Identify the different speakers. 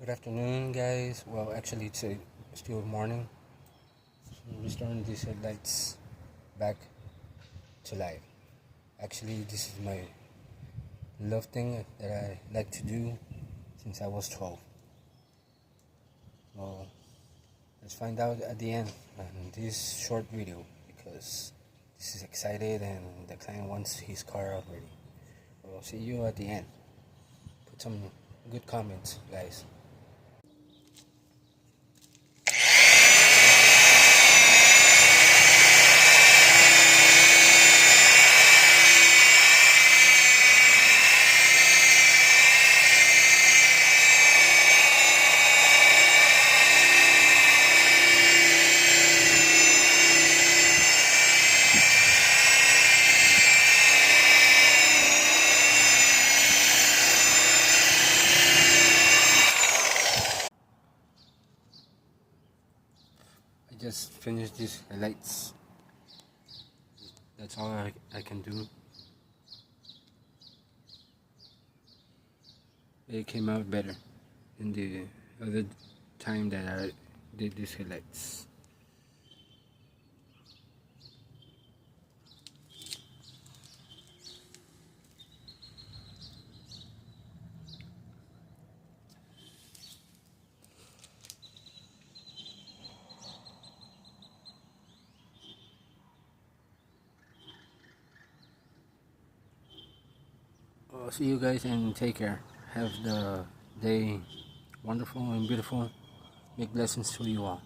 Speaker 1: Good afternoon, guys. Well, actually, it's still morning. I'm restoring these headlights back to life. Actually, this is my love thing that I like to do since I was 12. Well, let's find out at the end on this short video because this is excited and the client wants his car already. Well, see you at the end. Put some good comments, guys. I just finished these highlights. That's all I can do. It came out better than the other time that I did these highlights. See you guys and take care. Have the day wonderful and beautiful. Make blessings to you all.